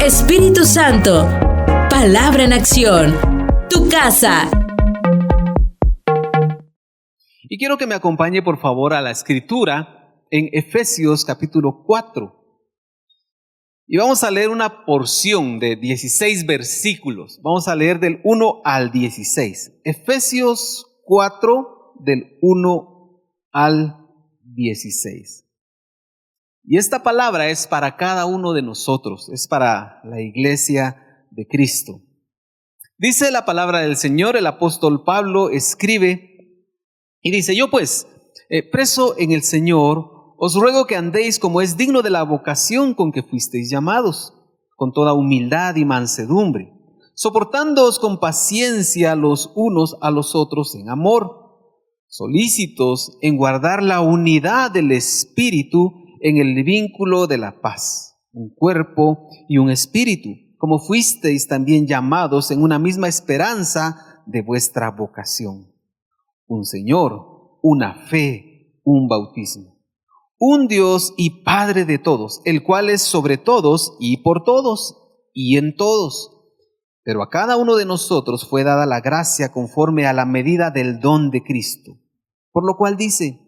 Espíritu Santo, palabra en acción, tu casa. Y quiero que me acompañe por favor a la escritura en Efesios capítulo 4. Y vamos a leer una porción de 16 versículos. Vamos a leer del 1 al 16. Efesios 4 del 1 al 16. Y esta palabra es para cada uno de nosotros, es para la iglesia de Cristo. Dice la palabra del Señor, el apóstol Pablo escribe y dice: yo pues, preso en el Señor, os ruego que andéis como es digno de la vocación con que fuisteis llamados, con toda humildad y mansedumbre, soportándoos con paciencia los unos a los otros en amor, solícitos en guardar la unidad del Espíritu en el vínculo de la paz, un cuerpo y un espíritu, como fuisteis también llamados en una misma esperanza de vuestra vocación. Un Señor, una fe, un bautismo. Un Dios y Padre de todos, el cual es sobre todos y por todos y en todos. Pero a cada uno de nosotros fue dada la gracia conforme a la medida del don de Cristo. Por lo cual dice: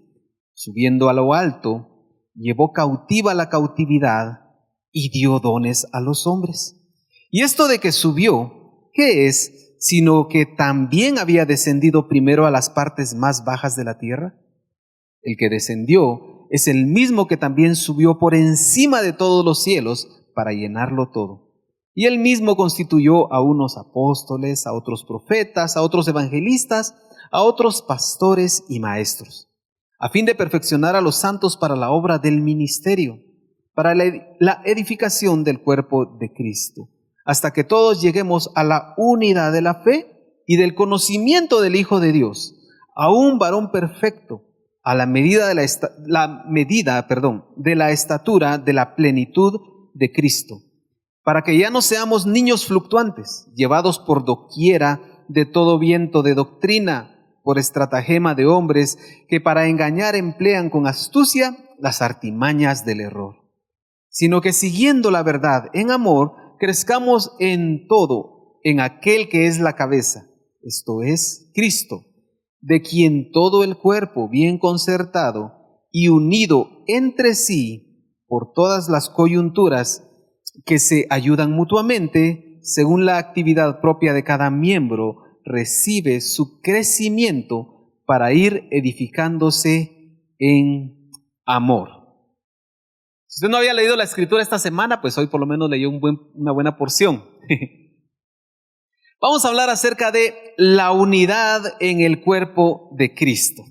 subiendo a lo alto, llevó cautiva la cautividad y dio dones a los hombres. Y esto de que subió, ¿qué es? Sino que también había descendido primero a las partes más bajas de la tierra. El que descendió es el mismo que también subió por encima de todos los cielos para llenarlo todo. Y él mismo constituyó a unos apóstoles, a otros profetas, a otros evangelistas, a otros pastores y maestros, a fin de perfeccionar a los santos para la obra del ministerio, para la edificación del cuerpo de Cristo, hasta que todos lleguemos a la unidad de la fe y del conocimiento del Hijo de Dios, a un varón perfecto, a la medida de la estatura de la plenitud de Cristo, para que ya no seamos niños fluctuantes, llevados por doquiera de todo viento de doctrina, por estratagema de hombres que para engañar emplean con astucia las artimañas del error, sino que siguiendo la verdad en amor, crezcamos en todo en aquel que es la cabeza, esto es Cristo, de quien todo el cuerpo bien concertado y unido entre sí por todas las coyunturas que se ayudan mutuamente, según la actividad propia de cada miembro, recibe su crecimiento para ir edificándose en amor. Si usted no había leído la escritura esta semana, pues hoy por lo menos leyó una buena porción. Vamos a hablar acerca de la unidad en el cuerpo de Cristo.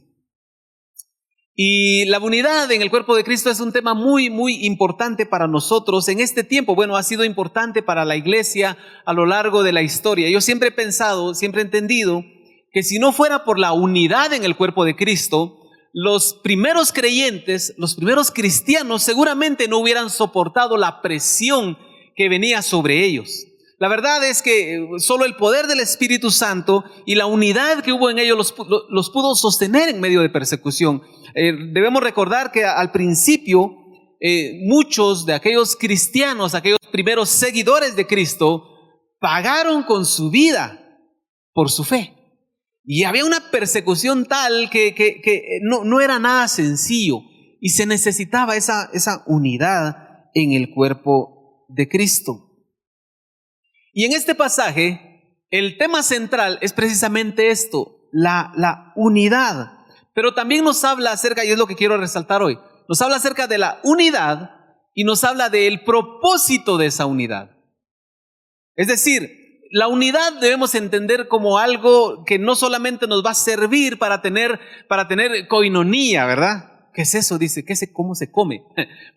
Y la unidad en el cuerpo de Cristo es un tema muy, muy importante para nosotros en este tiempo. Bueno, ha sido importante para la iglesia a lo largo de la historia. Yo siempre he pensado, siempre he entendido que si no fuera por la unidad en el cuerpo de Cristo, los primeros creyentes, los primeros cristianos seguramente no hubieran soportado la presión que venía sobre ellos. La verdad es que solo el poder del Espíritu Santo y la unidad que hubo en ellos los pudo sostener en medio de persecución. Debemos recordar que al principio muchos de aquellos cristianos, aquellos primeros seguidores de Cristo, pagaron con su vida por su fe. Y había una persecución tal que no era nada sencillo y se necesitaba esa unidad en el cuerpo de Cristo. Y en este pasaje, el tema central es precisamente esto, la unidad. Pero también nos habla acerca, y es lo que quiero resaltar hoy, nos habla acerca de la unidad y nos habla del propósito de esa unidad. Es decir, la unidad debemos entender como algo que no solamente nos va a servir para tener koinonía, ¿verdad? ¿Qué es eso? Dice, ¿cómo se come?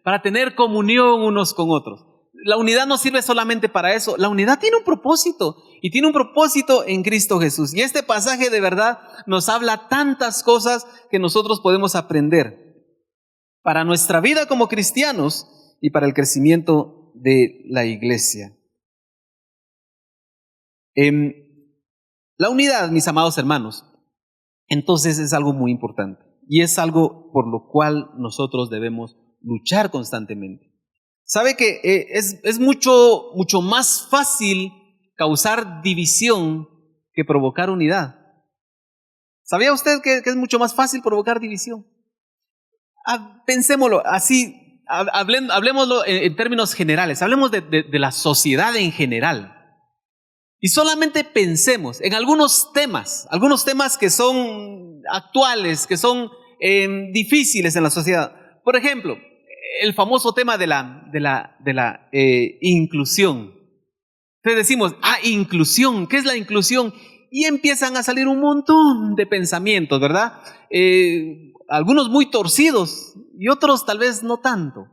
Para tener comunión unos con otros. La unidad no sirve solamente para eso. La unidad tiene un propósito y tiene un propósito en Cristo Jesús. Y este pasaje de verdad nos habla tantas cosas que nosotros podemos aprender para nuestra vida como cristianos y para el crecimiento de la iglesia. La unidad, mis amados hermanos, entonces es algo muy importante y es algo por lo cual nosotros debemos luchar constantemente. Sabe que es mucho más fácil causar división que provocar unidad. ¿Sabía usted que es mucho más fácil provocar división? Pensémoslo así, hablemoslo en términos generales, hablemos de la sociedad en general. Y solamente pensemos en algunos temas que son actuales, que son difíciles en la sociedad. Por ejemplo, el famoso tema de la inclusión. Entonces decimos, inclusión, ¿qué es la inclusión? Y empiezan a salir un montón de pensamientos, ¿verdad? Algunos muy torcidos y otros tal vez no tanto.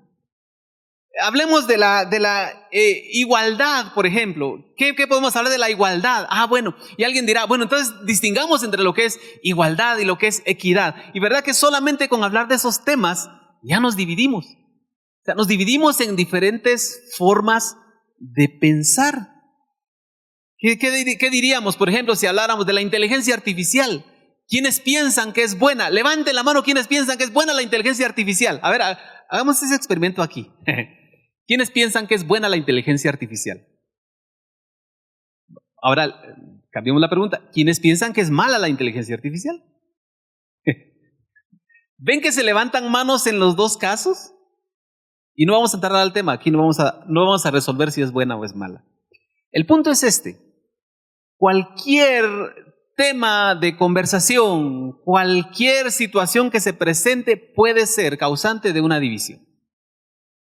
Hablemos de la igualdad, por ejemplo. ¿Qué podemos hablar de la igualdad? Bueno, y alguien dirá, bueno, entonces distingamos entre lo que es igualdad y lo que es equidad. Y verdad que solamente con hablar de esos temas ya nos dividimos. O sea, nos dividimos en diferentes formas de pensar. ¿Qué diríamos, por ejemplo, si habláramos de la inteligencia artificial? ¿Quiénes piensan que es buena? Levanten la mano quienes piensan que es buena la inteligencia artificial. A ver, hagamos ese experimento aquí. ¿Quiénes piensan que es buena la inteligencia artificial? Ahora, cambiemos la pregunta. ¿Quiénes piensan que es mala la inteligencia artificial? ¿Ven que se levantan manos en los dos casos? Y no vamos a entrar al tema. Aquí no vamos a resolver si es buena o es mala. El punto es este. Cualquier tema de conversación, cualquier situación que se presente puede ser causante de una división.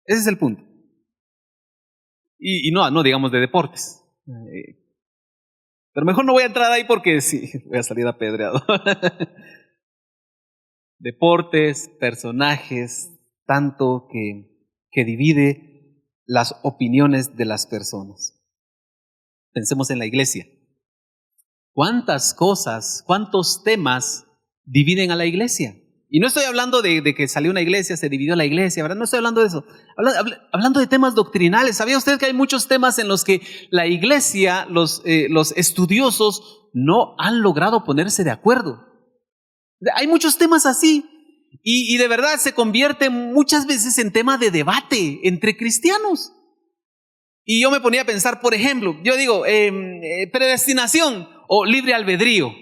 Ese es el punto. Y no digamos de deportes. Pero mejor no voy a entrar ahí porque sí, voy a salir apedreado. Deportes, personajes, tanto que divide las opiniones de las personas. Pensemos en la iglesia. ¿Cuántas cosas, cuántos temas dividen a la iglesia? Y no estoy hablando de que salió una iglesia, se dividió la iglesia, ¿verdad? No estoy hablando de eso. Hablando de temas doctrinales. ¿Sabía usted que hay muchos temas en los que la iglesia, los estudiosos, no han logrado ponerse de acuerdo? Hay muchos temas así. Y de verdad se convierte muchas veces en tema de debate entre cristianos. Y yo me ponía a pensar, por ejemplo, yo digo, predestinación o libre albedrío.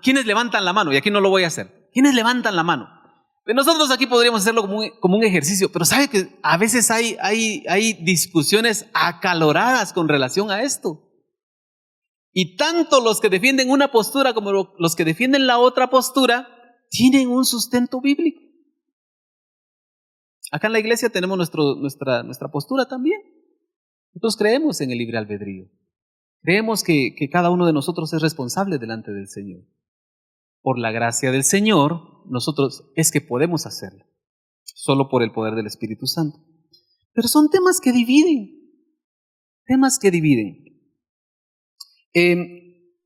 ¿Quiénes levantan la mano? Y aquí no lo voy a hacer. ¿Quiénes levantan la mano? Nosotros aquí podríamos hacerlo como un ejercicio, pero ¿sabe que a veces hay discusiones acaloradas con relación a esto? Y tanto los que defienden una postura como los que defienden la otra postura tienen un sustento bíblico. Acá en la iglesia tenemos nuestra postura también. Nosotros creemos en el libre albedrío. Creemos que cada uno de nosotros es responsable delante del Señor. Por la gracia del Señor, nosotros es que podemos hacerlo. Solo por el poder del Espíritu Santo. Pero son temas que dividen. Temas que dividen.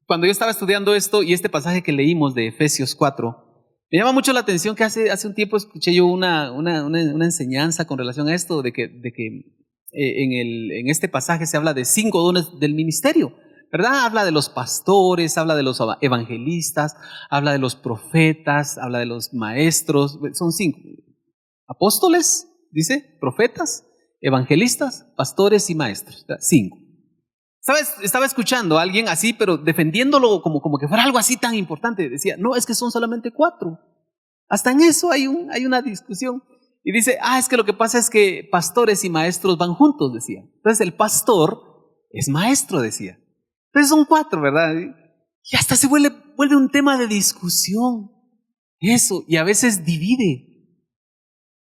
Cuando yo estaba estudiando esto y este pasaje que leímos de Efesios 4, me llama mucho la atención que hace un tiempo escuché yo una enseñanza con relación a esto, de que en este pasaje se habla de 5 dones del ministerio, ¿verdad? Habla de los pastores, habla de los evangelistas, habla de los profetas, habla de los maestros, son 5. Apóstoles, dice, profetas, evangelistas, pastores y maestros, 5. ¿Sabes? Estaba escuchando a alguien así, pero defendiéndolo como que fuera algo así tan importante. Decía, no, es que son solamente 4. Hasta en eso hay una discusión. Y dice, es que lo que pasa es que pastores y maestros van juntos, decía. Entonces el pastor es maestro, decía. Entonces son 4, ¿verdad? Y hasta se vuelve un tema de discusión. Eso, y a veces divide.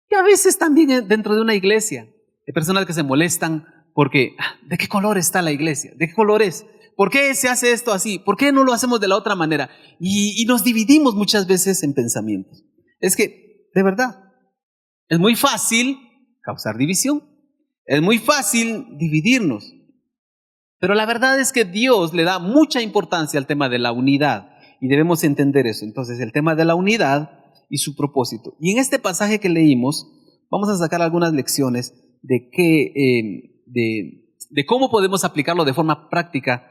Y a veces también dentro de una iglesia hay personas que se molestan porque, ¿de qué color está la iglesia? ¿De qué color es? ¿Por qué se hace esto así? ¿Por qué no lo hacemos de la otra manera? Y nos dividimos muchas veces en pensamientos. Es que, de verdad, es muy fácil causar división. Es muy fácil dividirnos. Pero la verdad es que Dios le da mucha importancia al tema de la unidad. Y debemos entender eso. Entonces, el tema de la unidad y su propósito. Y en este pasaje que leímos, vamos a sacar algunas lecciones de cómo podemos aplicarlo de forma práctica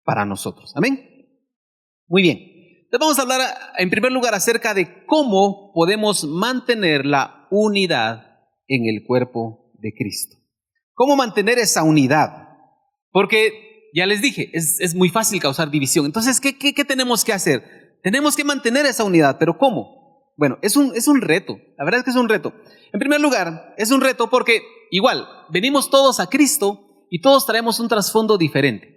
para nosotros. ¿Amén? Muy bien. Entonces vamos a hablar en primer lugar acerca de cómo podemos mantener la unidad en el cuerpo de Cristo. ¿Cómo mantener esa unidad? Porque ya les dije, es muy fácil causar división. Entonces, ¿qué tenemos que hacer? Tenemos que mantener esa unidad, pero ¿cómo? Bueno, es un reto, la verdad es que es un reto. En primer lugar, es un reto porque igual, venimos todos a Cristo y todos traemos un trasfondo diferente.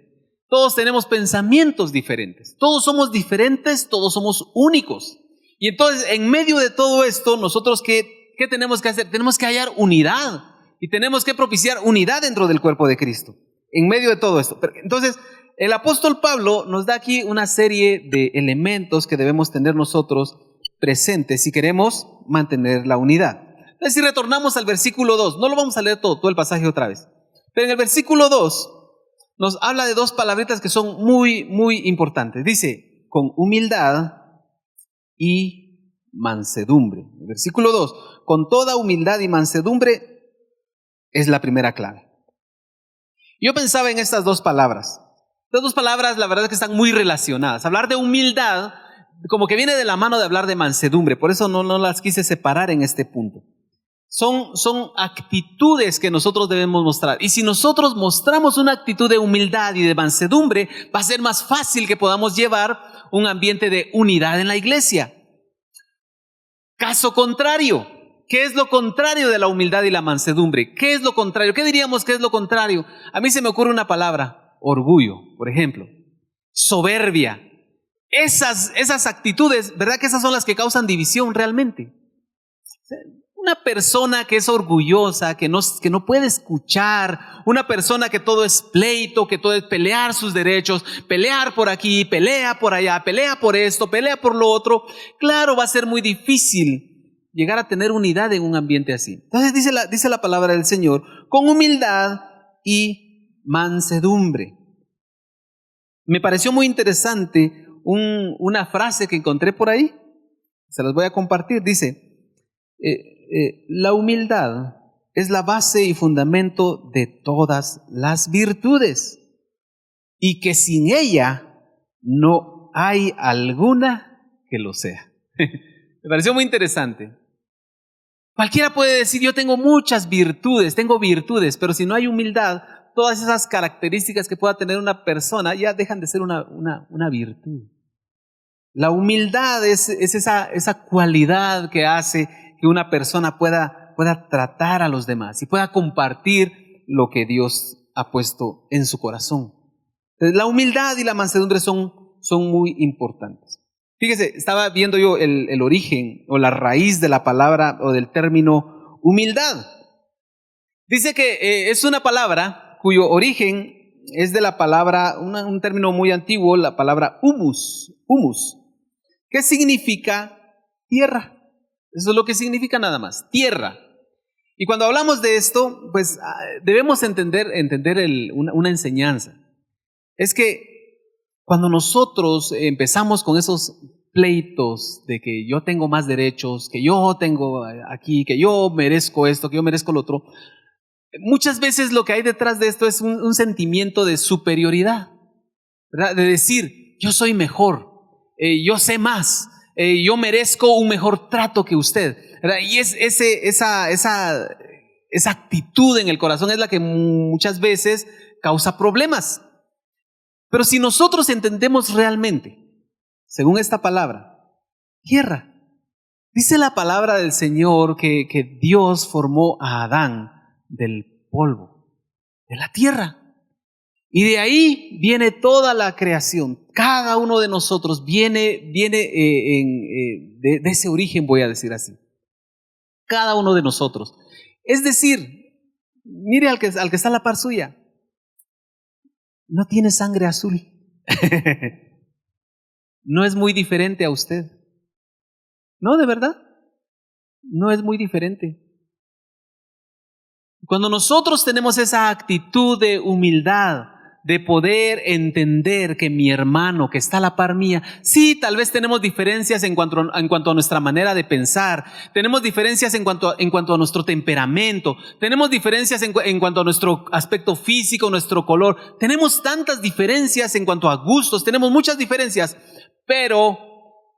Todos tenemos pensamientos diferentes, todos somos diferentes, todos somos únicos. Y entonces, en medio de todo esto, nosotros, ¿qué tenemos que hacer? Tenemos que hallar unidad y tenemos que propiciar unidad dentro del cuerpo de Cristo, en medio de todo esto. Entonces, el apóstol Pablo nos da aquí una serie de elementos que debemos tener nosotros presentes si queremos mantener la unidad. Entonces, si retornamos al versículo 2, no lo vamos a leer todo el pasaje otra vez, pero en el versículo 2 nos habla de dos palabritas que son muy, muy importantes. Dice, con humildad y mansedumbre. El versículo 2, con toda humildad y mansedumbre es la primera clave. Yo pensaba en estas dos palabras. Estas dos palabras, la verdad es que están muy relacionadas. Hablar de humildad, como que viene de la mano de hablar de mansedumbre. Por eso no las quise separar en este punto. Son actitudes que nosotros debemos mostrar. Y si nosotros mostramos una actitud de humildad y de mansedumbre, va a ser más fácil que podamos llevar un ambiente de unidad en la iglesia. Caso contrario, ¿qué es lo contrario de la humildad y la mansedumbre? ¿Qué es lo contrario? ¿Qué diríamos que es lo contrario? A mí se me ocurre una palabra, orgullo, por ejemplo, soberbia. Esas actitudes, ¿verdad que esas son las que causan división realmente? Una persona que es orgullosa, que no puede escuchar, una persona que todo es pleito, que todo es pelear sus derechos, pelear por aquí, pelea por allá, pelea por esto, pelea por lo otro, claro, va a ser muy difícil llegar a tener unidad en un ambiente así. Entonces dice la palabra del Señor, con humildad y mansedumbre. Me pareció muy interesante una frase que encontré por ahí, se las voy a compartir, dice, la humildad es la base y fundamento de todas las virtudes y que sin ella no hay alguna que lo sea. Me pareció muy interesante. Cualquiera puede decir, yo tengo muchas virtudes, pero si no hay humildad, todas esas características que pueda tener una persona ya dejan de ser una virtud. La humildad es esa cualidad que hace que una persona pueda tratar a los demás y pueda compartir lo que Dios ha puesto en su corazón. Entonces, la humildad y la mansedumbre son muy importantes. Fíjese, estaba viendo yo el origen o la raíz de la palabra o del término humildad. Dice que es una palabra cuyo origen es de la palabra, un término muy antiguo, la palabra humus, que significa tierra. Eso es lo que significa nada más, tierra. Y cuando hablamos de esto, pues debemos entender una enseñanza. Es que cuando nosotros empezamos con esos pleitos de que yo tengo más derechos, que yo tengo aquí, que yo merezco esto, que yo merezco lo otro, muchas veces lo que hay detrás de esto es un sentimiento de superioridad, ¿verdad? De decir, yo soy mejor, yo sé más. Yo merezco un mejor trato que usted, ¿verdad? Y esa actitud en el corazón es la que muchas veces causa problemas. Pero si nosotros entendemos realmente, según esta palabra, tierra, dice la palabra del Señor que Dios formó a Adán del polvo, de la tierra. Y de ahí viene toda la creación. Cada uno de nosotros viene de ese origen, voy a decir así. Cada uno de nosotros. Es decir, mire al que está a la par suya. No tiene sangre azul. No es muy diferente a usted. No, de verdad. No es muy diferente. Cuando nosotros tenemos esa actitud de humildad, de poder entender que mi hermano que está a la par mía, sí, tal vez tenemos diferencias en cuanto a nuestra manera de pensar, tenemos diferencias en cuanto a nuestro temperamento, tenemos diferencias en cuanto a nuestro aspecto físico, nuestro color, tenemos tantas diferencias en cuanto a gustos, tenemos muchas diferencias, pero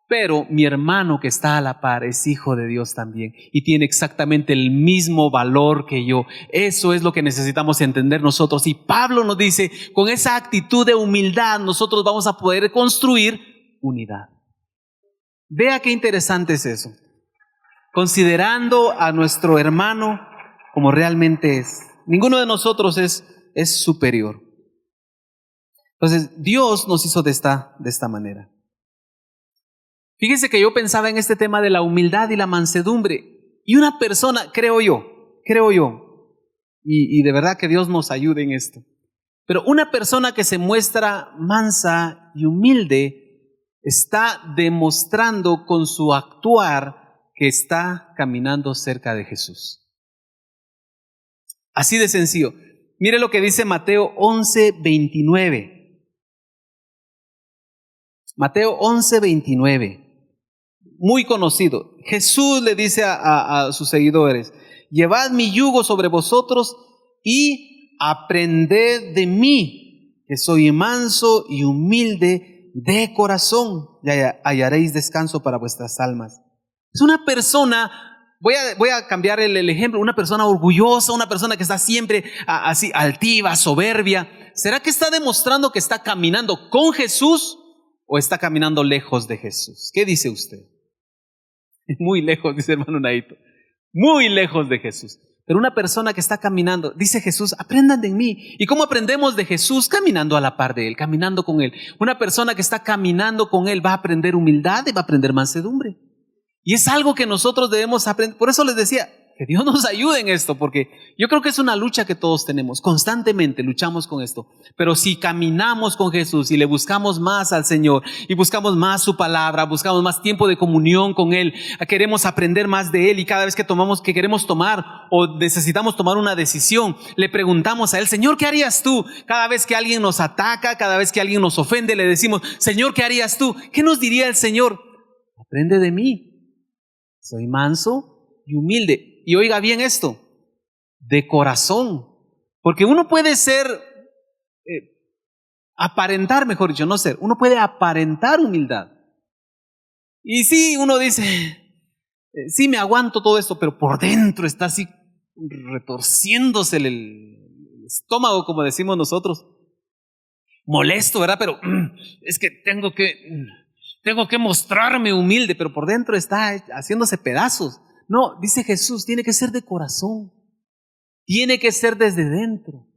pero mi hermano que está a la par es hijo de Dios también y tiene exactamente el mismo valor que yo. Eso es lo que necesitamos entender nosotros. Y Pablo nos dice, con esa actitud de humildad nosotros vamos a poder construir unidad. Vea qué interesante es eso. Considerando a nuestro hermano como realmente es. Ninguno de nosotros es superior. Entonces, Dios nos hizo de esta manera. Fíjese que yo pensaba en este tema de la humildad y la mansedumbre. Y una persona, creo yo, y de verdad que Dios nos ayude en esto. Pero una persona que se muestra mansa y humilde está demostrando con su actuar que está caminando cerca de Jesús. Así de sencillo. Mire lo que dice Mateo 11:29. Mateo 11:29. Muy conocido. Jesús le dice a sus seguidores, llevad mi yugo sobre vosotros y aprended de mí, que soy manso y humilde de corazón, y hallaréis descanso para vuestras almas. Es una persona, voy a cambiar el ejemplo, una persona orgullosa, una persona que está siempre así altiva, soberbia. ¿Será que está demostrando que está caminando con Jesús o está caminando lejos de Jesús? ¿Qué dice usted? Muy lejos, dice hermano Naito. Muy lejos de Jesús. Pero una persona que está caminando, dice Jesús, aprendan de mí. ¿Y cómo aprendemos de Jesús? Caminando a la par de Él, caminando con Él. Una persona que está caminando con Él va a aprender humildad y va a aprender mansedumbre. Y es algo que nosotros debemos aprender. Por eso les decía, que Dios nos ayude en esto, porque yo creo que es una lucha que todos tenemos. Constantemente luchamos con esto. Pero si caminamos con Jesús y le buscamos más al Señor y buscamos más su palabra, buscamos más tiempo de comunión con Él, queremos aprender más de Él y cada vez que queremos tomar o necesitamos tomar una decisión, le preguntamos a Él, Señor, ¿qué harías tú? Cada vez que alguien nos ataca, cada vez que alguien nos ofende, le decimos, Señor, ¿qué harías tú? ¿Qué nos diría el Señor? Aprende de mí. Soy manso y humilde. Y oiga bien esto, de corazón, porque uno puede aparentar, mejor dicho, no ser, uno puede aparentar humildad. Y sí, uno dice, sí me aguanto todo esto, pero por dentro está así retorciéndose el estómago, como decimos nosotros. Molesto, ¿verdad? Pero es que tengo que mostrarme humilde, pero por dentro está haciéndose pedazos. No, dice Jesús, tiene que ser de corazón, tiene que ser desde dentro,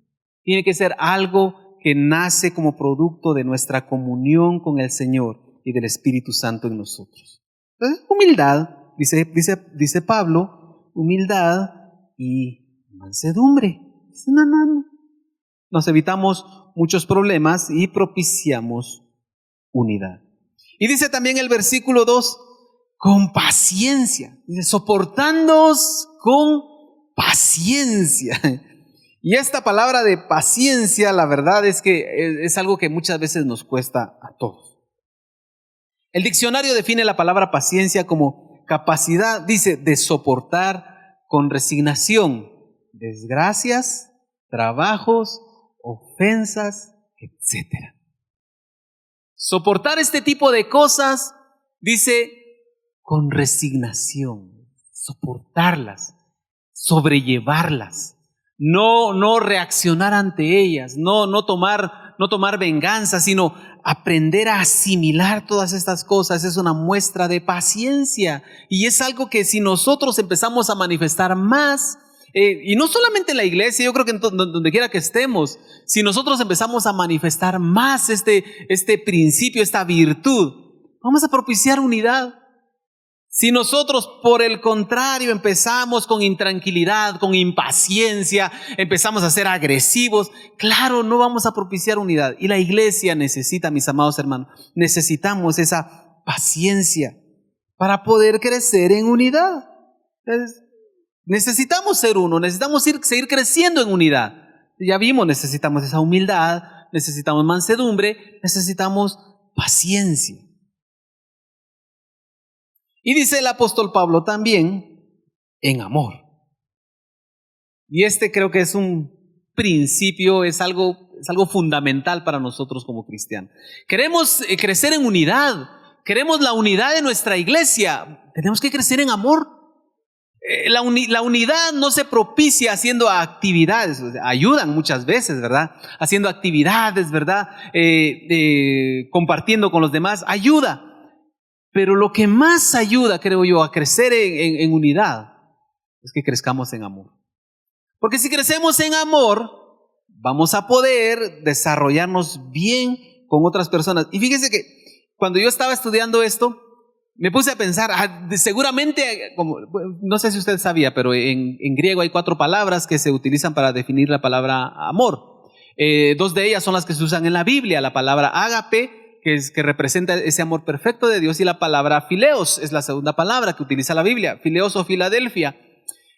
tiene que ser algo que nace como producto de nuestra comunión con el Señor y del Espíritu Santo en nosotros. Entonces, humildad, dice Pablo, humildad y mansedumbre. No. Nos evitamos muchos problemas y propiciamos unidad. Y dice también el versículo 2, con paciencia, dice, soportándoos con paciencia. Y esta palabra de paciencia, la verdad es que es algo que muchas veces nos cuesta a todos. El diccionario define la palabra paciencia como capacidad, dice, de soportar con resignación desgracias, trabajos, ofensas, etc. Soportar este tipo de cosas, dice, con resignación, soportarlas, sobrellevarlas, no reaccionar ante ellas, no tomar venganza, sino aprender a asimilar todas estas cosas. Es una muestra de paciencia y es algo que si nosotros empezamos a manifestar más, y no solamente en la iglesia, yo creo que donde quiera que estemos, si nosotros empezamos a manifestar más este principio, esta virtud, vamos a propiciar unidad. Si nosotros, por el contrario, empezamos con intranquilidad, con impaciencia, empezamos a ser agresivos, claro, no vamos a propiciar unidad. Y la iglesia necesita, mis amados hermanos, necesitamos esa paciencia para poder crecer en unidad. Entonces, necesitamos ser uno, necesitamos seguir creciendo en unidad. Ya vimos, necesitamos esa humildad, necesitamos mansedumbre, necesitamos paciencia. Y dice el apóstol Pablo también, en amor. Y creo que es un principio, es algo fundamental para nosotros como cristianos. Queremos crecer en unidad, queremos la unidad de nuestra iglesia, tenemos que crecer en amor. La unidad no se propicia haciendo actividades, o sea, ayudan muchas veces, ¿verdad? Haciendo actividades, ¿verdad? Compartiendo con los demás, ayuda. Pero lo que más ayuda, creo yo, a crecer en unidad es que crezcamos en amor. Porque si crecemos en amor, vamos a poder desarrollarnos bien con otras personas. Y fíjense que cuando yo estaba estudiando esto, me puse a pensar, seguramente, no sé si usted sabía, pero en griego hay 4 palabras que se utilizan para definir la palabra amor. 2 de ellas son las que se usan en la Biblia, la palabra ágape, que representa ese amor perfecto de Dios, y la palabra fileos, es la segunda palabra que utiliza la Biblia, fileos o Filadelfia.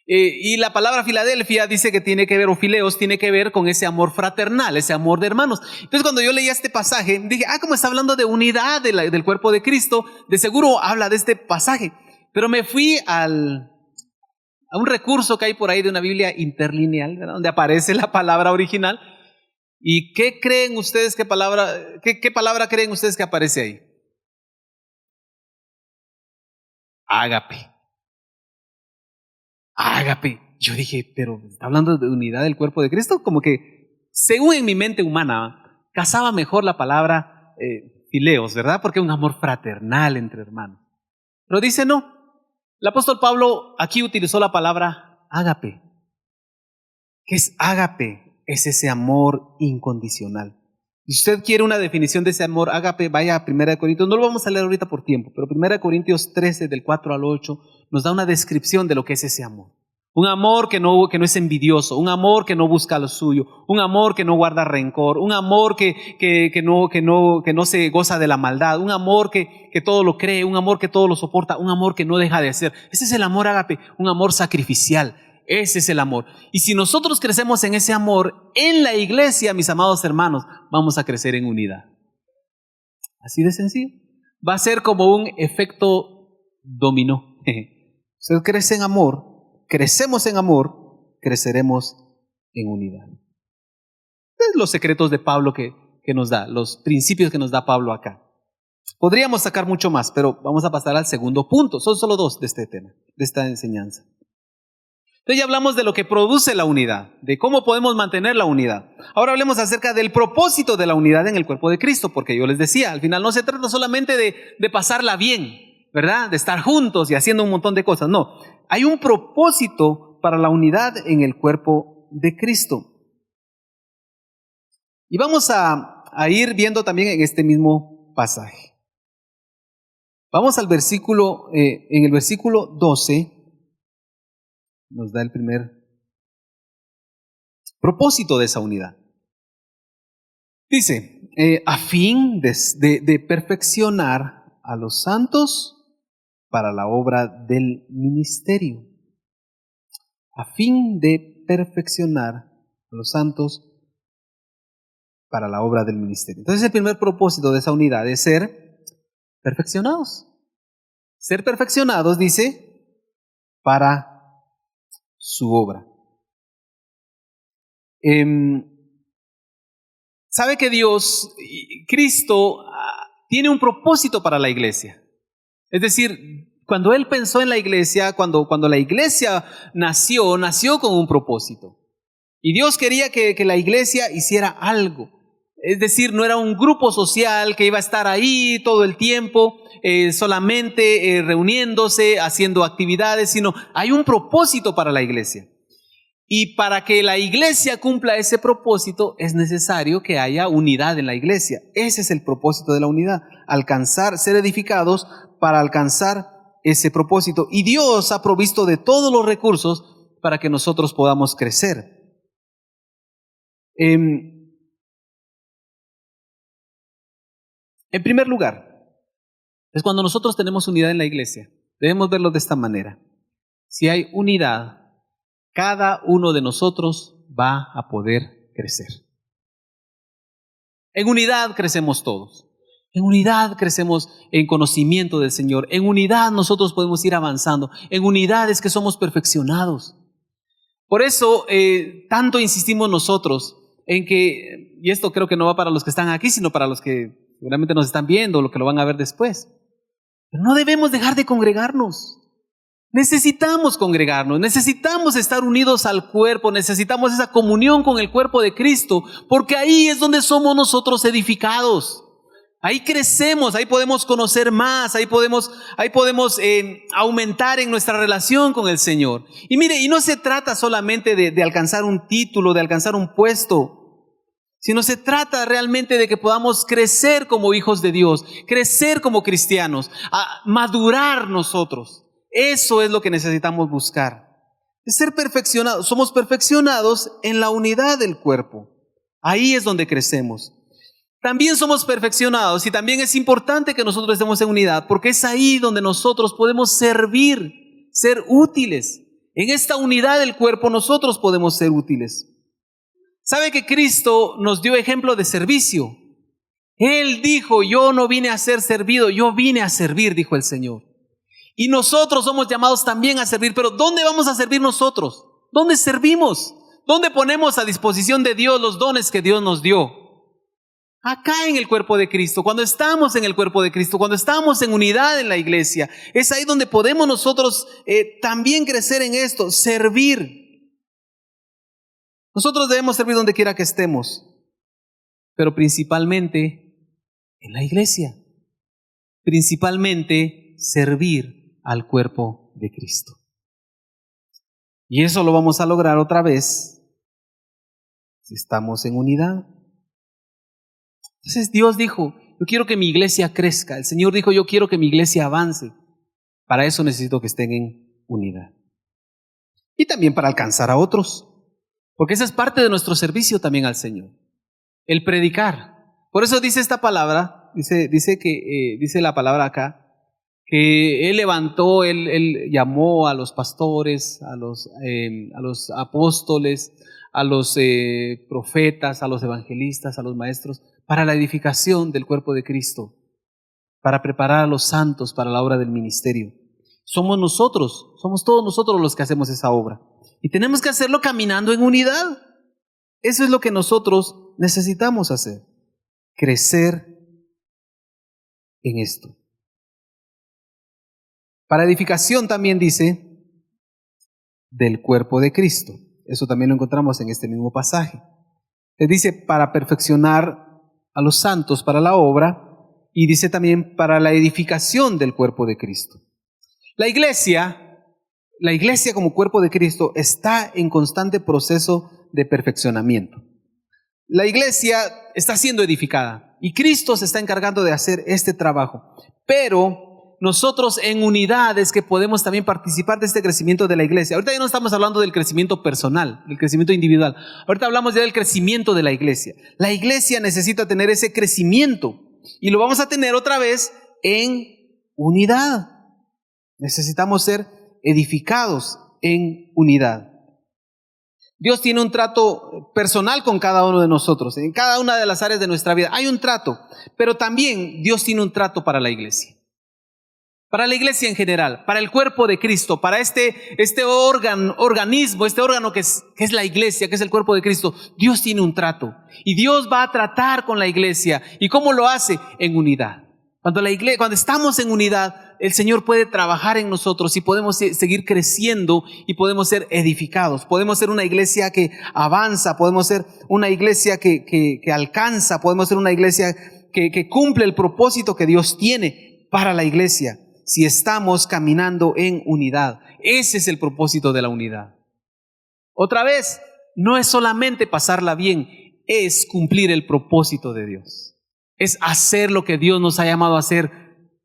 Y la palabra Filadelfia dice que tiene que ver, o fileos, tiene que ver con ese amor fraternal, ese amor de hermanos. Entonces cuando yo leía este pasaje, dije, como está hablando de unidad del cuerpo de Cristo, de seguro habla de este pasaje. Pero me fui a un recurso que hay por ahí de una Biblia interlineal, ¿verdad? Donde aparece la palabra original. ¿Y qué creen ustedes, qué palabra creen ustedes que aparece ahí? Ágape. Ágape. Yo dije, pero ¿está hablando de unidad del cuerpo de Cristo? Como que, según en mi mente humana, casaba mejor la palabra fileos, ¿verdad? Porque es un amor fraternal entre hermanos. Pero dice no. El apóstol Pablo aquí utilizó la palabra ágape. ¿Qué es ágape? Es ese amor incondicional. Si usted quiere una definición de ese amor ágape, vaya a 1 Corintios, no lo vamos a leer ahorita por tiempo, pero 1 Corintios 13, del 4 al 8, nos da una descripción de lo que es ese amor. Un amor que no es envidioso, un amor que no busca lo suyo, un amor que no guarda rencor, un amor que no se goza de la maldad, un amor que todo lo cree, un amor que todo lo soporta, un amor que no deja de hacer. Ese es el amor ágape, un amor sacrificial. Ese es el amor. Y si nosotros crecemos en ese amor, en la iglesia, mis amados hermanos, vamos a crecer en unidad. Así de sencillo. Va a ser como un efecto dominó. Usted crece en amor, crecemos en amor, creceremos en unidad. Estos son los secretos de Pablo que nos da, los principios que nos da Pablo acá. Podríamos sacar mucho más, pero vamos a pasar al segundo punto. Son solo 2 de este tema, de esta enseñanza. Entonces ya hablamos de lo que produce la unidad, de cómo podemos mantener la unidad. Ahora hablemos acerca del propósito de la unidad en el cuerpo de Cristo, porque yo les decía, al final no se trata solamente de pasarla bien, ¿verdad? De estar juntos y haciendo un montón de cosas. No, hay un propósito para la unidad en el cuerpo de Cristo. Y vamos a ir viendo también en este mismo pasaje. Vamos al versículo, en el versículo 12, nos da el primer propósito de esa unidad. Dice, a fin de perfeccionar a los santos para la obra del ministerio. A fin de perfeccionar a los santos para la obra del ministerio. Entonces el primer propósito de esa unidad es ser perfeccionados. Ser perfeccionados, dice, para su obra. Sabe que Dios, Cristo, tiene un propósito para la iglesia. Es decir, cuando Él pensó en la iglesia, cuando la iglesia nació con un propósito. Y Dios quería que la iglesia hiciera algo. Es decir, no era un grupo social que iba a estar ahí todo el tiempo, solamente reuniéndose, haciendo actividades, sino hay un propósito para la iglesia. Y para que la iglesia cumpla ese propósito, es necesario que haya unidad en la iglesia. Ese es el propósito de la unidad, ser edificados para alcanzar ese propósito. Y Dios ha provisto de todos los recursos para que nosotros podamos crecer. En primer lugar, es cuando nosotros tenemos unidad en la iglesia. Debemos verlo de esta manera. Si hay unidad, cada uno de nosotros va a poder crecer. En unidad crecemos todos. En unidad crecemos en conocimiento del Señor. En unidad nosotros podemos ir avanzando. En unidad es que somos perfeccionados. Por eso tanto insistimos nosotros en que, y esto creo que no va para los que están aquí, sino para los que seguramente nos están viendo o los que lo van a ver después. Pero no debemos dejar de congregarnos. Necesitamos congregarnos, necesitamos estar unidos al cuerpo, necesitamos esa comunión con el cuerpo de Cristo, porque ahí es donde somos nosotros edificados. Ahí crecemos, ahí podemos conocer más, ahí podemos aumentar en nuestra relación con el Señor. Y mire, y no se trata solamente de alcanzar un título, de alcanzar un puesto, sino se trata realmente de que podamos crecer como hijos de Dios, crecer como cristianos, a madurar nosotros. Eso es lo que necesitamos buscar. Es ser perfeccionados. Somos perfeccionados en la unidad del cuerpo. Ahí es donde crecemos. También somos perfeccionados y también es importante que nosotros estemos en unidad, porque es ahí donde nosotros podemos servir, ser útiles. En esta unidad del cuerpo nosotros podemos ser útiles. ¿Sabe que Cristo nos dio ejemplo de servicio? Él dijo, yo no vine a ser servido, yo vine a servir, dijo el Señor. Y nosotros somos llamados también a servir, pero ¿dónde vamos a servir nosotros? ¿Dónde servimos? ¿Dónde ponemos a disposición de Dios los dones que Dios nos dio? Acá en el cuerpo de Cristo, cuando estamos en el cuerpo de Cristo, cuando estamos en unidad en la iglesia, es ahí donde podemos nosotros también crecer en esto, servir. Nosotros debemos servir donde quiera que estemos, pero principalmente en la iglesia, principalmente servir al cuerpo de Cristo. Y eso lo vamos a lograr otra vez si estamos en unidad. Entonces Dios dijo, yo quiero que mi iglesia crezca. El Señor dijo, yo quiero que mi iglesia avance. Para eso necesito que estén en unidad. Y también para alcanzar a otros. Porque esa es parte de nuestro servicio también al Señor. El predicar. Por eso dice esta palabra, dice la palabra acá, que Él levantó, Él llamó a los pastores, a los apóstoles, a los profetas, a los evangelistas, a los maestros, para la edificación del cuerpo de Cristo, para preparar a los santos para la obra del ministerio. Somos todos nosotros los que hacemos esa obra. Y tenemos que hacerlo caminando en unidad. Eso es lo que nosotros necesitamos hacer, crecer en esto. Para edificación también dice del cuerpo de Cristo. Eso también lo encontramos en este mismo pasaje. Le dice para perfeccionar a los santos para la obra y dice también para la edificación del cuerpo de Cristo. La iglesia como cuerpo de Cristo está en constante proceso de perfeccionamiento. La iglesia está siendo edificada y Cristo se está encargando de hacer este trabajo, pero nosotros en unidad es que podemos también participar de este crecimiento de la iglesia. Ahorita ya no estamos hablando del crecimiento personal, del crecimiento individual. Ahorita hablamos ya del crecimiento de la iglesia. La iglesia necesita tener ese crecimiento y lo vamos a tener otra vez en unidad. Necesitamos ser edificados en unidad. Dios tiene un trato personal con cada uno de nosotros. En cada una de las áreas de nuestra vida hay un trato, pero también Dios tiene un trato para la iglesia. Para la iglesia en general, para el cuerpo de Cristo, para este organismo, este órgano que es la iglesia, que es el cuerpo de Cristo, Dios tiene un trato. Y Dios va a tratar con la iglesia. ¿Y cómo lo hace? En unidad. Cuando estamos en unidad, el Señor puede trabajar en nosotros y podemos seguir creciendo y podemos ser edificados. Podemos ser una iglesia que avanza, podemos ser una iglesia que alcanza, podemos ser una iglesia que cumple el propósito que Dios tiene para la iglesia. Si estamos caminando en unidad. Ese es el propósito de la unidad. Otra vez, no es solamente pasarla bien, es cumplir el propósito de Dios. Es hacer lo que Dios nos ha llamado a hacer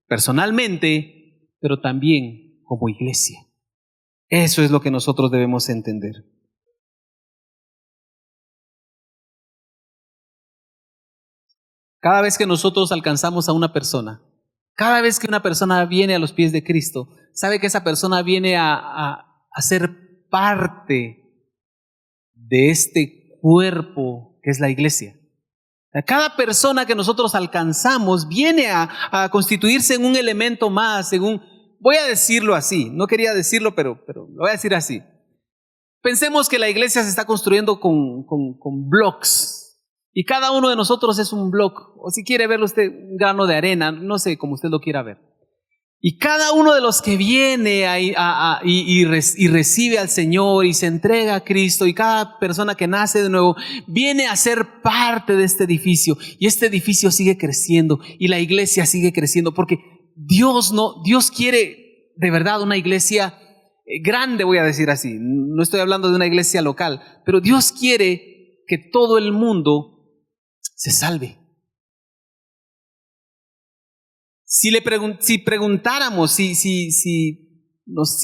personalmente, pero también como iglesia. Eso es lo que nosotros debemos entender. Cada vez que nosotros alcanzamos a una persona, cada vez que una persona viene a los pies de Cristo, sabe que esa persona viene a ser parte de este cuerpo que es la iglesia. Cada persona que nosotros alcanzamos viene a constituirse en un elemento más, voy a decirlo así, no quería decirlo, pero lo voy a decir así. Pensemos que la iglesia se está construyendo con blocks. Y cada uno de nosotros es un bloque, o si quiere verlo usted, un grano de arena, no sé cómo usted lo quiera ver. Y cada uno de los que viene y recibe al Señor y se entrega a Cristo, y cada persona que nace de nuevo viene a ser parte de este edificio, y este edificio sigue creciendo y la iglesia sigue creciendo, porque Dios quiere de verdad una iglesia grande, voy a decir así. No estoy hablando de una iglesia local, pero Dios quiere que todo el mundo se salve. Si preguntáramos, si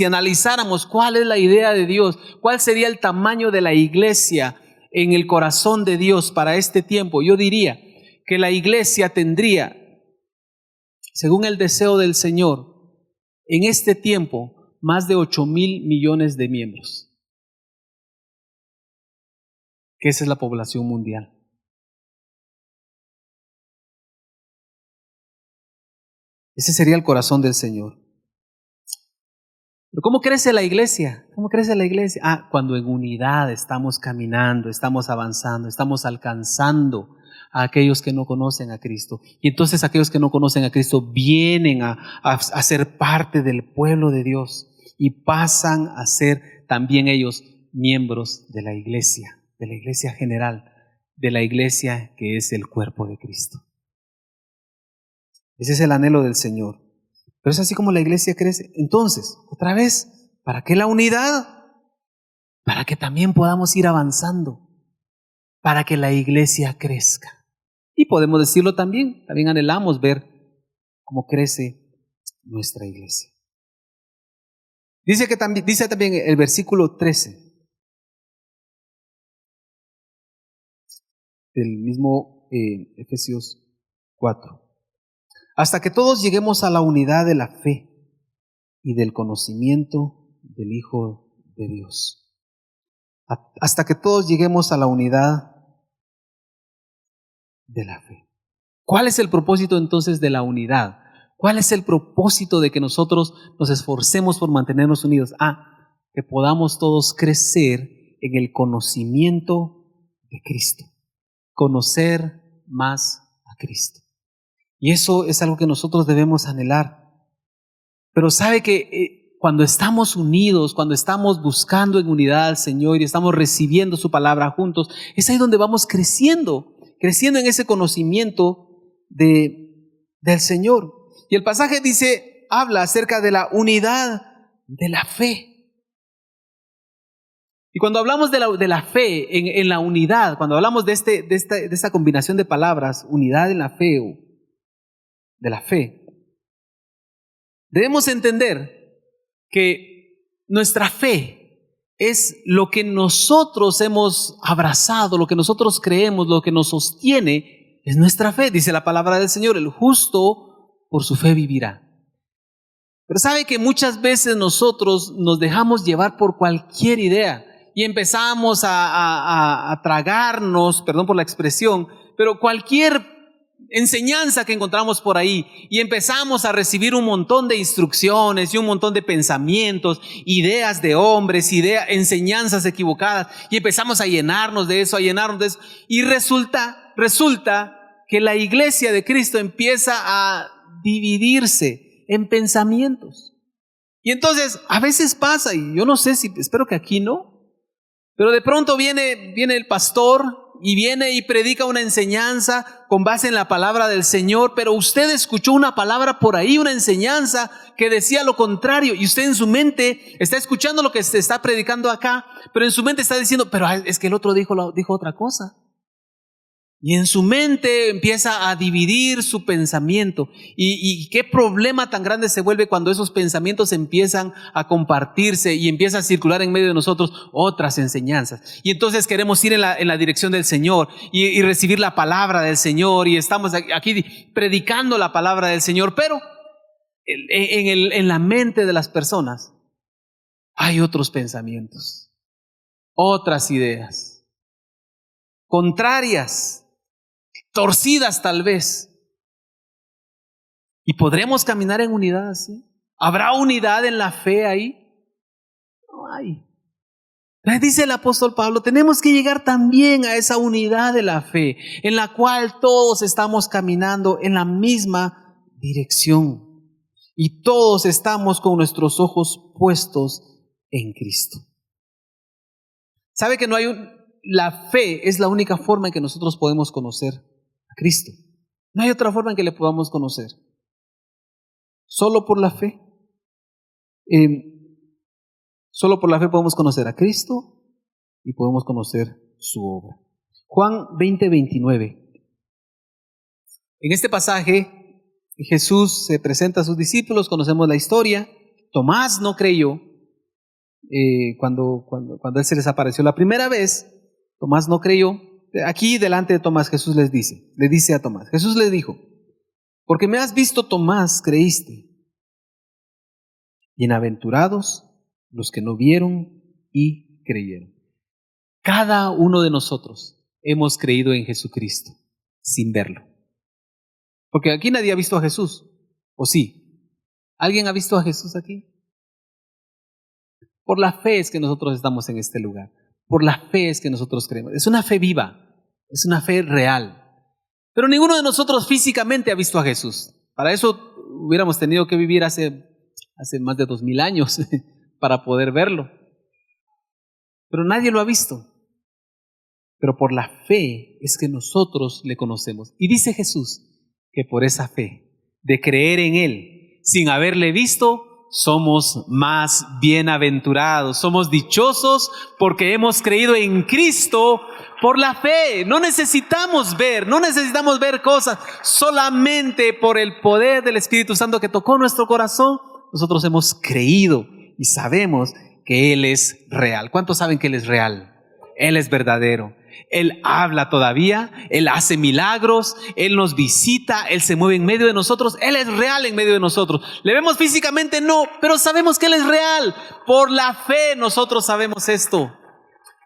analizáramos cuál es la idea de Dios, cuál sería el tamaño de la iglesia en el corazón de Dios para este tiempo, yo diría que la iglesia tendría, según el deseo del Señor, en este tiempo, más de 8,000 millones de miembros, que esa es la población mundial. Ese sería el corazón del Señor. Pero ¿cómo crece la iglesia? ¿Cómo crece la iglesia? Cuando en unidad estamos caminando, estamos avanzando, estamos alcanzando a aquellos que no conocen a Cristo. Y entonces aquellos que no conocen a Cristo vienen a ser parte del pueblo de Dios y pasan a ser también ellos miembros de la iglesia general, de la iglesia que es el cuerpo de Cristo. Ese es el anhelo del Señor. Pero es así como la iglesia crece. Entonces, otra vez, ¿para qué la unidad? Para que también podamos ir avanzando, para que la iglesia crezca. Y podemos decirlo también anhelamos ver cómo crece nuestra iglesia. Dice también el versículo 13 del mismo Efesios 4. Hasta que todos lleguemos a la unidad de la fe y del conocimiento del Hijo de Dios. Hasta que todos lleguemos a la unidad de la fe. ¿Cuál es el propósito entonces de la unidad? ¿Cuál es el propósito de que nosotros nos esforcemos por mantenernos unidos? Que podamos todos crecer en el conocimiento de Cristo. Conocer más a Cristo. Y eso es algo que nosotros debemos anhelar. Pero sabe que cuando estamos unidos, cuando estamos buscando en unidad al Señor y estamos recibiendo su palabra juntos, es ahí donde vamos creciendo en ese conocimiento del Señor. Y el pasaje habla acerca de la unidad de la fe. Y cuando hablamos de la fe en la unidad, cuando hablamos de esta combinación de palabras, unidad en la fe o de la fe, debemos entender que nuestra fe es lo que nosotros hemos abrazado, lo que nosotros creemos, lo que nos sostiene, es nuestra fe. Dice la palabra del Señor, el justo por su fe vivirá. Pero sabe que muchas veces nosotros nos dejamos llevar por cualquier idea y empezamos a tragarnos, perdón por la expresión, pero cualquier enseñanza que encontramos por ahí, y empezamos a recibir un montón de instrucciones y un montón de pensamientos, ideas de hombres, enseñanzas equivocadas, y empezamos a llenarnos de eso, y resulta que la iglesia de Cristo empieza a dividirse en pensamientos. Y entonces a veces pasa, y yo no sé espero que aquí no, pero de pronto viene el pastor y viene y predica una enseñanza con base en la palabra del Señor, pero usted escuchó una palabra por ahí, una enseñanza que decía lo contrario, y usted en su mente está escuchando lo que se está predicando acá, pero en su mente está diciendo, pero es que el otro dijo otra cosa. Y en su mente empieza a dividir su pensamiento. Y qué problema tan grande se vuelve cuando esos pensamientos empiezan a compartirse y empieza a circular en medio de nosotros otras enseñanzas. Y entonces queremos ir en la dirección del Señor y recibir la palabra del Señor. Y estamos aquí predicando la palabra del Señor. Pero en la mente de las personas hay otros pensamientos, otras ideas, contrarias, torcidas tal vez. ¿Y podremos caminar en unidad así? ¿Habrá unidad en la fe ahí? No hay. Dice el apóstol Pablo, tenemos que llegar también a esa unidad de la fe, en la cual todos estamos caminando en la misma dirección. Y todos estamos con nuestros ojos puestos en Cristo. ¿Sabe que la fe es la única forma en que nosotros podemos conocer a Cristo? No hay otra forma en que le podamos conocer. Solo por la fe. Solo por la fe podemos conocer a Cristo y podemos conocer su obra. Juan 20:29. En este pasaje, Jesús se presenta a sus discípulos, conocemos la historia. Tomás no creyó cuando Él se les apareció la primera vez. Tomás no creyó. Aquí delante de Tomás Jesús le dice a Tomás, Jesús le dijo, porque me has visto, Tomás, creíste. Bienaventurados los que no vieron y creyeron. Cada uno de nosotros hemos creído en Jesucristo sin verlo. Porque aquí nadie ha visto a Jesús, ¿o sí? ¿Alguien ha visto a Jesús aquí? Por la fe es que nosotros estamos en este lugar. Por la fe es que nosotros creemos. Es una fe viva, es una fe real. Pero ninguno de nosotros físicamente ha visto a Jesús. Para eso hubiéramos tenido que vivir hace más de 2000 años para poder verlo. Pero nadie lo ha visto. Pero por la fe es que nosotros le conocemos. Y dice Jesús que por esa fe, de creer en Él, sin haberle visto, somos más bienaventurados, somos dichosos porque hemos creído en Cristo por la fe. No necesitamos ver cosas, solamente por el poder del Espíritu Santo que tocó nuestro corazón, nosotros hemos creído y sabemos que Él es real. ¿Cuántos saben que Él es real? Él es verdadero. Él habla todavía, Él hace milagros, Él nos visita, Él se mueve en medio de nosotros, Él es real en medio de nosotros. ¿Le vemos físicamente? No, pero sabemos que Él es real. Por la fe nosotros sabemos esto.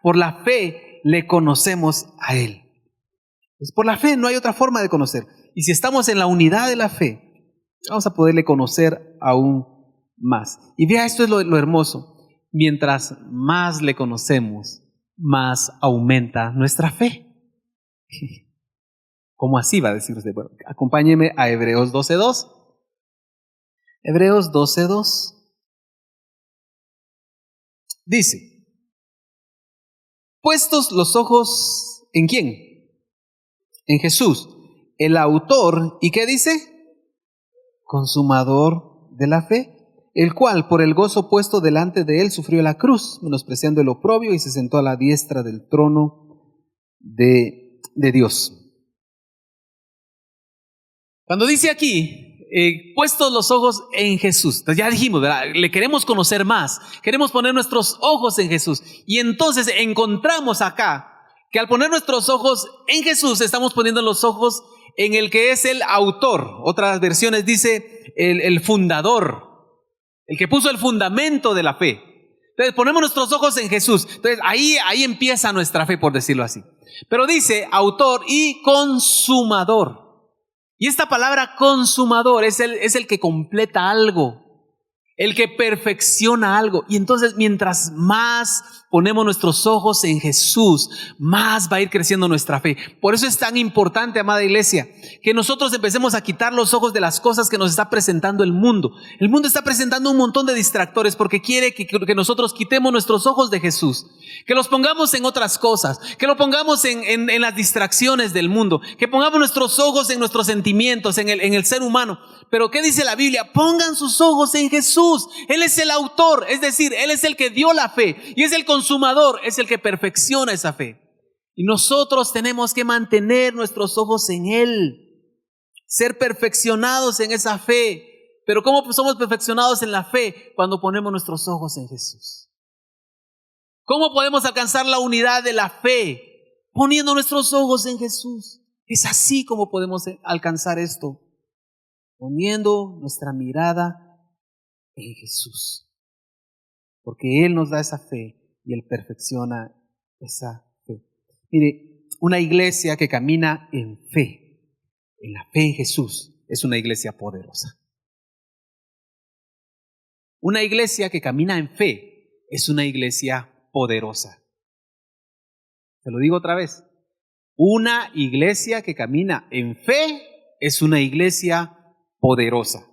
Por la fe le conocemos a Él. Pues por la fe no hay otra forma de conocer. Y si estamos en la unidad de la fe, vamos a poderle conocer aún más. Y vea, esto es lo hermoso. Mientras más le conocemos, más aumenta nuestra fe. ¿Cómo así va a decir usted? Bueno, acompáñeme a Hebreos 12:2. Hebreos 12:2. Dice, puestos los ojos ¿en quién? En Jesús, el autor, ¿y qué dice? Consumador de la fe, el cual por el gozo puesto delante de él sufrió la cruz, menospreciando el oprobio, y se sentó a la diestra del trono de Dios. Cuando dice aquí, puestos los ojos en Jesús, entonces ya dijimos, ¿verdad? Le queremos conocer más, queremos poner nuestros ojos en Jesús, y entonces encontramos acá que al poner nuestros ojos en Jesús, estamos poniendo los ojos en el que es el autor. Otras versiones dice el fundador, el que puso el fundamento de la fe. Entonces ponemos nuestros ojos en Jesús. Entonces ahí empieza nuestra fe, por decirlo así. Pero dice autor y consumador. Y esta palabra consumador es el que completa algo, el que perfecciona algo. Y entonces mientras más ponemos nuestros ojos en Jesús, más va a ir creciendo nuestra fe. Por eso es tan importante, amada iglesia, que nosotros empecemos a quitar los ojos de las cosas que nos está presentando el mundo. El mundo está presentando un montón de distractores porque quiere que nosotros quitemos nuestros ojos de Jesús, que los pongamos en otras cosas, que lo pongamos en las distracciones del mundo, que pongamos nuestros ojos en nuestros sentimientos, en el ser humano. Pero ¿qué dice la Biblia? Pongan sus ojos en Jesús. Él es el autor, es decir, Él es el que dio la fe y es el consumador, es el que perfecciona esa fe. Y nosotros tenemos que mantener nuestros ojos en Él, ser perfeccionados en esa fe. Pero ¿cómo somos perfeccionados en la fe? Cuando ponemos nuestros ojos en Jesús. ¿Cómo podemos alcanzar la unidad de la fe? Poniendo nuestros ojos en Jesús. Es así como podemos alcanzar esto. Poniendo nuestra mirada en Jesús. Porque Él nos da esa fe y Él perfecciona esa fe. Mire, una iglesia que camina en la fe en Jesús, es una iglesia poderosa. Una iglesia que camina en fe es una iglesia poderosa. Se lo digo otra vez. Una iglesia que camina en fe es una iglesia poderosa.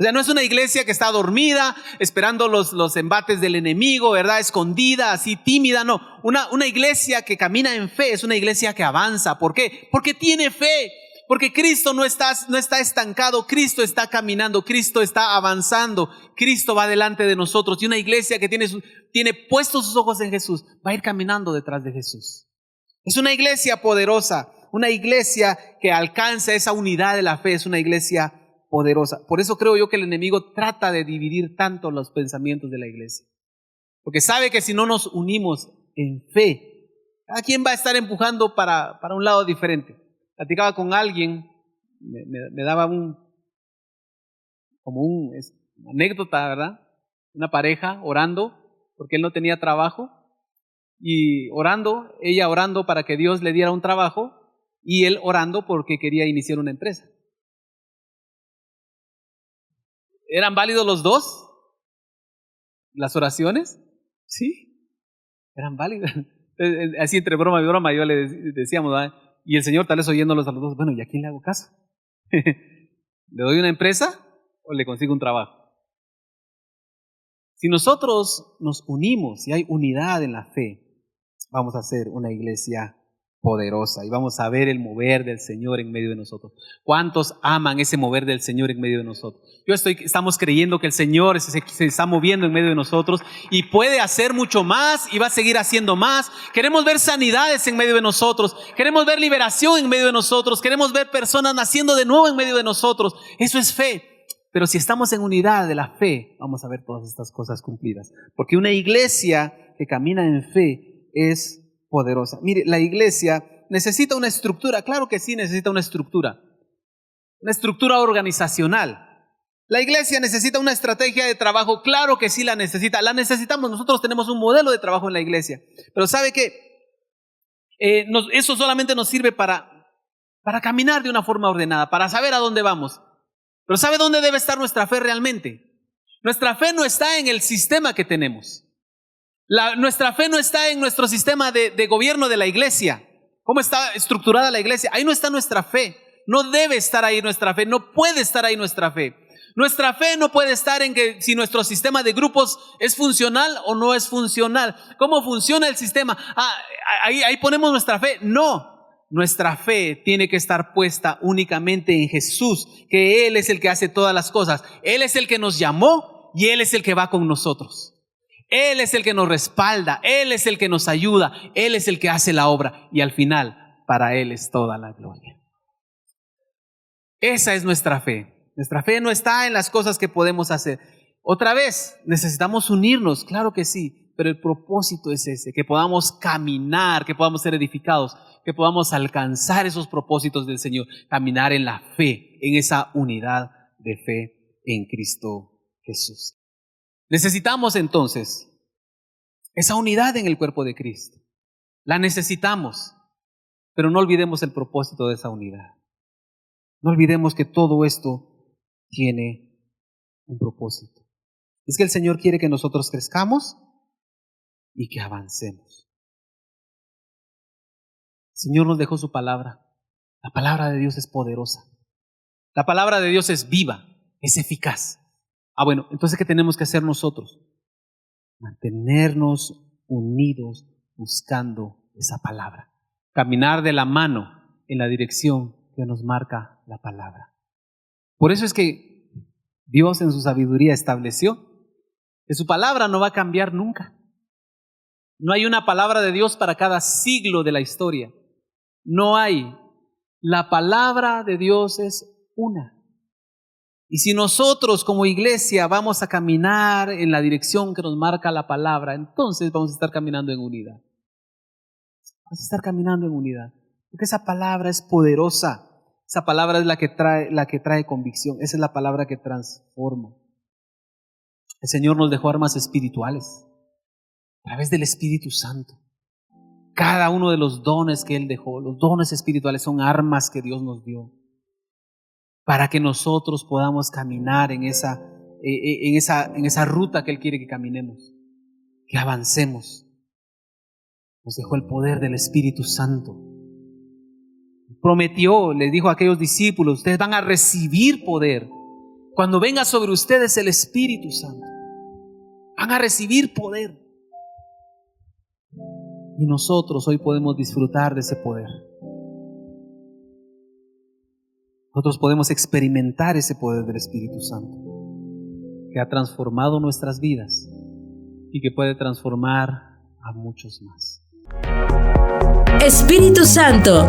O sea, no es una iglesia que está dormida, esperando los embates del enemigo, ¿verdad? Escondida, así tímida, no. Una iglesia que camina en fe es una iglesia que avanza. ¿Por qué? Porque tiene fe. Porque Cristo no está estancado, Cristo está caminando, Cristo está avanzando, Cristo va delante de nosotros. Y una iglesia que tiene puestos sus ojos en Jesús, va a ir caminando detrás de Jesús. Es una iglesia poderosa, una iglesia que alcanza esa unidad de la fe, es una iglesia poderosa. Por eso creo yo que el enemigo trata de dividir tanto los pensamientos de la iglesia. Porque sabe que si no nos unimos en fe, cada quien va a estar empujando para un lado diferente. Platicaba con alguien, me daba una anécdota, ¿verdad? Una pareja orando porque él no tenía trabajo y ella orando para que Dios le diera un trabajo y él orando porque quería iniciar una empresa. ¿Eran válidos los dos? ¿Las oraciones? Sí, eran válidas. Así entre broma y broma yo le decíamos, ¿verdad? Y el Señor tal vez oyéndolos a los dos, bueno, ¿y a quién le hago caso? ¿Le doy una empresa o le consigo un trabajo? Si nosotros nos unimos y hay unidad en la fe, vamos a ser una iglesia poderosa y vamos a ver el mover del Señor en medio de nosotros. ¿Cuántos aman ese mover del Señor en medio de nosotros? Estamos creyendo que el Señor se está moviendo en medio de nosotros y puede hacer mucho más y va a seguir haciendo más. Queremos ver sanidades en medio de nosotros, queremos ver liberación en medio de nosotros, queremos ver personas naciendo de nuevo en medio de nosotros. Eso es fe. Pero si estamos en unidad de la fe, vamos a ver todas estas cosas cumplidas. Porque una iglesia que camina en fe es poderosa. Mire, la iglesia necesita una estructura. Claro que sí, necesita una estructura organizacional. La iglesia necesita una estrategia de trabajo. Claro que sí la necesita. La necesitamos. Nosotros tenemos un modelo de trabajo en la iglesia. Pero ¿sabe qué? Eso solamente nos sirve para caminar de una forma ordenada, para saber a dónde vamos. Pero ¿sabe dónde debe estar nuestra fe realmente? Nuestra fe no está en el sistema que tenemos. Nuestra fe no está en nuestro sistema de gobierno de la iglesia. ¿Cómo está estructurada la iglesia? Ahí no está nuestra fe. No debe estar ahí nuestra fe. No puede estar ahí nuestra fe. Nuestra fe no puede estar en que si nuestro sistema de grupos es funcional o no es funcional. ¿Cómo funciona el sistema? Ahí ponemos nuestra fe. No. Nuestra fe tiene que estar puesta únicamente en Jesús, que Él es el que hace todas las cosas. Él es el que nos llamó y Él es el que va con nosotros. Él es el que nos respalda, Él es el que nos ayuda, Él es el que hace la obra y al final para Él es toda la gloria. Esa es nuestra fe. Nuestra fe no está en las cosas que podemos hacer. Otra vez, necesitamos unirnos, claro que sí, pero el propósito es ese, que podamos caminar, que podamos ser edificados, que podamos alcanzar esos propósitos del Señor, caminar en la fe, en esa unidad de fe en Cristo Jesús. Necesitamos entonces esa unidad en el cuerpo de Cristo. La necesitamos, pero no olvidemos el propósito de esa unidad. No olvidemos que todo esto tiene un propósito. Es que el Señor quiere que nosotros crezcamos y que avancemos. El Señor nos dejó su palabra. La palabra de Dios es poderosa. La palabra de Dios es viva, es eficaz. Bueno, entonces ¿qué tenemos que hacer nosotros? Mantenernos unidos buscando esa palabra. Caminar de la mano en la dirección que nos marca la palabra. Por eso es que Dios en su sabiduría estableció que su palabra no va a cambiar nunca. No hay una palabra de Dios para cada siglo de la historia. No hay. La palabra de Dios es una. Y si nosotros como iglesia vamos a caminar en la dirección que nos marca la palabra, entonces vamos a estar caminando en unidad. Vamos a estar caminando en unidad. Porque esa palabra es poderosa. Esa palabra es la que trae convicción. Esa es la palabra que transforma. El Señor nos dejó armas espirituales a través del Espíritu Santo. Cada uno de los dones que Él dejó, los dones espirituales son armas que Dios nos dio para que nosotros podamos caminar en esa ruta que Él quiere que caminemos, que avancemos. Nos dejó el poder del Espíritu Santo. Prometió, les dijo a aquellos discípulos, ustedes van a recibir poder Cuando venga sobre ustedes el Espíritu Santo, van a recibir poder. Y nosotros hoy podemos disfrutar de ese poder. Nosotros podemos experimentar ese poder del Espíritu Santo, que ha transformado nuestras vidas y que puede transformar a muchos más. Espíritu Santo,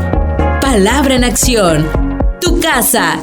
palabra en acción. Tu casa